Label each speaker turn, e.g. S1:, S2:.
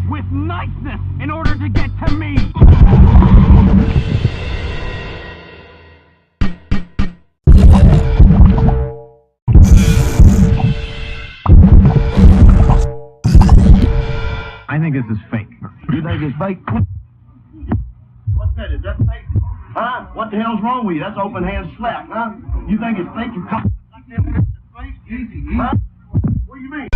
S1: with niceness in order to get to me.
S2: I think this is fake.
S3: You think it's fake? What's that? Is that fake? Huh? What the hell's wrong with you? That's open hand slap, huh? You think it's fake? You come like that? Easy, easy. Huh? What do you mean?